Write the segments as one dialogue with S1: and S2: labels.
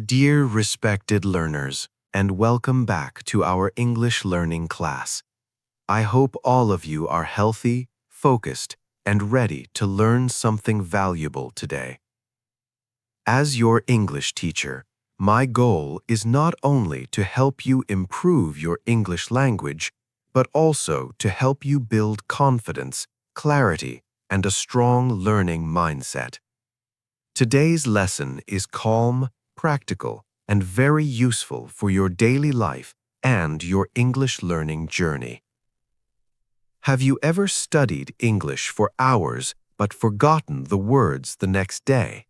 S1: Dear respected learners, and welcome back to our English learning class. I hope all of you are healthy, focused, and ready to learn something valuable today. As your English teacher, my goal is not only to help you improve your English language, but also to help you build confidence, clarity, and a strong learning mindset. Today's lesson is calm, practical, and very useful for your daily life and your English learning journey. Have you ever studied English for hours but forgotten the words the next day?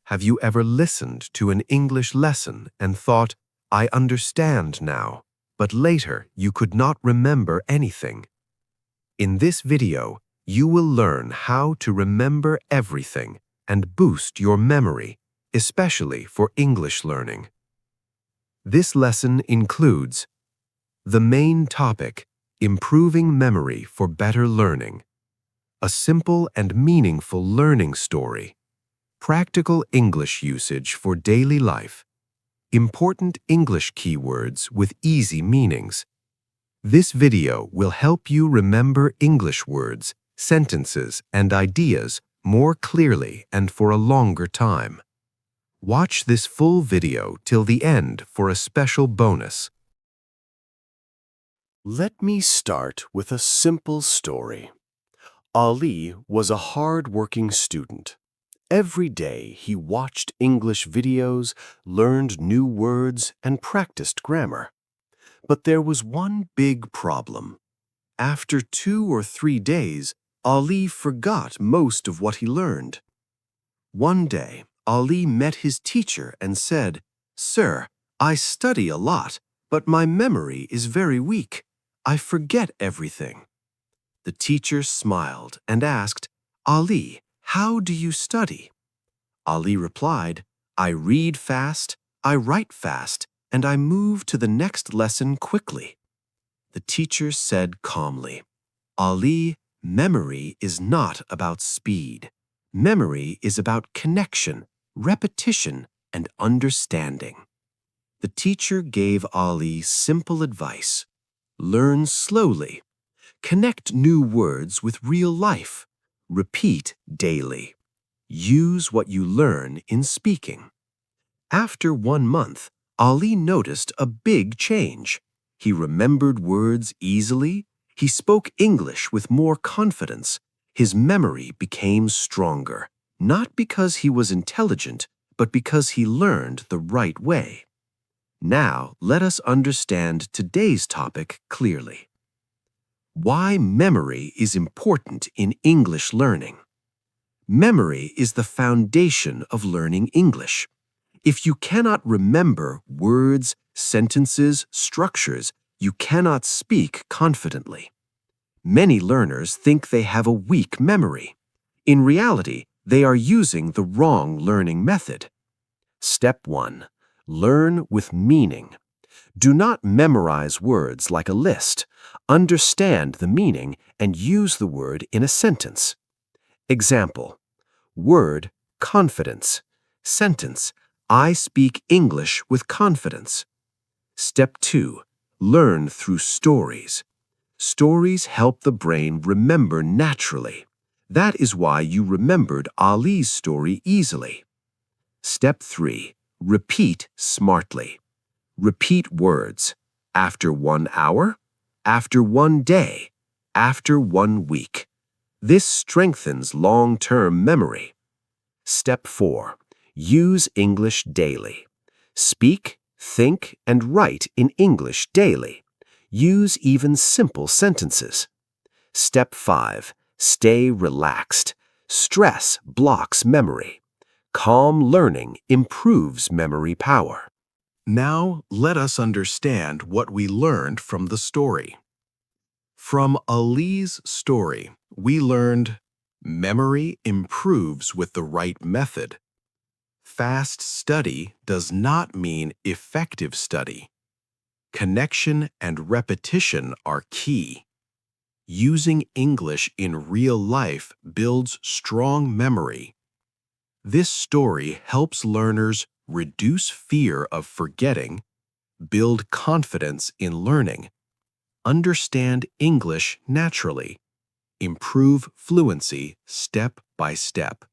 S1: Have you ever listened to an English lesson and thought, "I understand now," but later you could not remember anything? In this video, you will learn how to remember everything and boost your memory, especially for English learning. This lesson includes the main topic, improving memory for better learning, a simple and meaningful learning story, practical English usage for daily life, important English keywords with easy meanings. This video will help you remember English words, sentences, and ideas more clearly and for a longer time. Watch this full video till the end for a special bonus.
S2: Let me start with a simple story. Ali was a hard-working student. Every day he watched English videos, learned new words, and practiced grammar. But there was one big problem. After 2 or 3 days, Ali forgot most of what he learned. One day, Ali met his teacher and said, "Sir, I study a lot, but my memory is very weak. I forget everything." The teacher smiled and asked, "Ali, how do you study?" Ali replied, "I read fast, I write fast, and I move to the next lesson quickly." The teacher said calmly, "Ali, memory is not about speed. Memory is about connection, repetition, and understanding." The teacher gave Ali simple advice. Learn slowly. Connect new words with real life. Repeat daily. Use what you learn in speaking. After 1 month, Ali noticed a big change. He remembered words easily. He spoke English with more confidence. His memory became stronger, not because he was intelligent, but because he learned the right way. Now, let us understand today's topic clearly. Why memory is important in English learning. Memory is the foundation of learning English. If you cannot remember words, sentences, structures, you cannot speak confidently. Many learners think they have a weak memory. In reality, they are using the wrong learning method. Step 1. Learn with meaning. Do not memorize words like a list. Understand the meaning and use the word in a sentence. Example. Word, confidence. Sentence, I speak English with confidence. Step 2. Learn through stories. Stories help the brain remember naturally. That is why you remembered Ali's story easily. Step 3. Repeat smartly. Repeat words. After 1 hour, after 1 day, after 1 week. This strengthens long-term memory. Step 4. Use English daily. Speak, think, and write in English daily. Use even simple sentences. Step 5. Stay relaxed. Stress blocks memory. Calm learning improves memory power.
S1: Now, let us understand what we learned from the story. From Ali's story, we learned memory improves with the right method. Fast study does not mean effective study. Connection and repetition are key. Using English in real life builds strong memory. This story helps learners reduce fear of forgetting, build confidence in learning, understand English naturally, improve fluency step by step.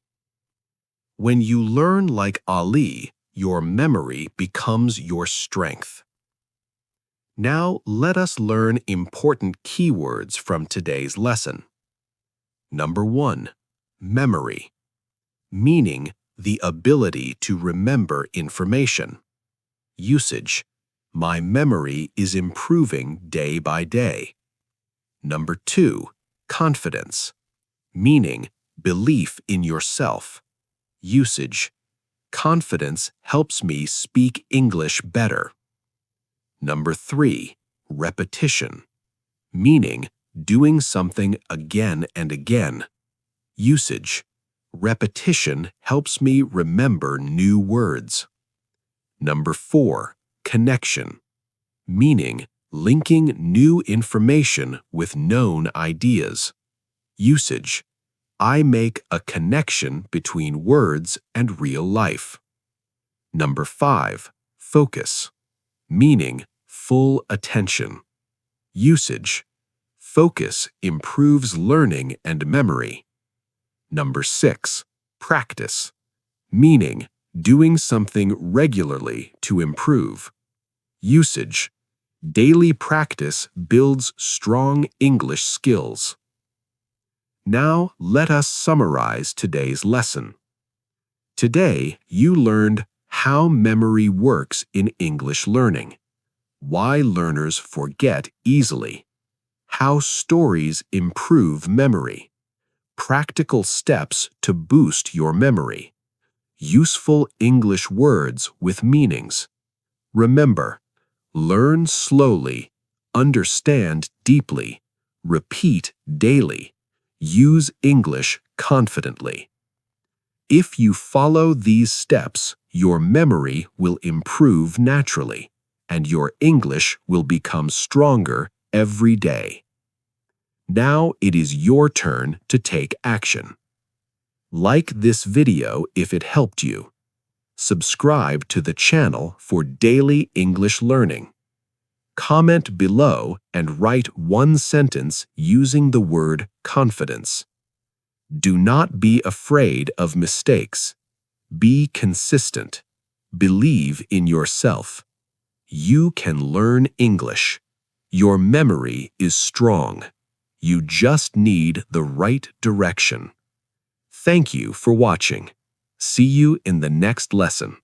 S1: When you learn like Ali, your memory becomes your strength. Now let us learn important keywords from today's lesson. Number 1. Memory, meaning the ability to remember information. Usage, my memory is improving day by day. Number 2. Confidence, meaning belief in yourself. Usage, confidence helps me speak English better. Number 3. Repetition, meaning doing something again and again. Usage, repetition helps me remember new words. Number 4. Connection, meaning linking new information with known ideas. Usage, I make a connection between words and real life. Number 5. Focus, meaning full attention. Usage, focus improves learning and memory. Number 6. Practice, meaning doing something regularly to improve. Usage, daily practice builds strong English skills. Now let us summarize today's lesson. Today, you learned how memory works in English learning, why learners forget easily, how stories improve memory, practical steps to boost your memory, useful English words with meanings. Remember, learn slowly, understand deeply, repeat daily, use English confidently. If you follow these steps, your memory will improve naturally, and your English will become stronger every day. Now it is your turn to take action. Like this video if it helped you. Subscribe to the channel for daily English learning. Comment below and write one sentence using the word confidence. Do not be afraid of mistakes. Be consistent. Believe in yourself. You can learn English. Your memory is strong. You just need the right direction. Thank you for watching. See you in the next lesson.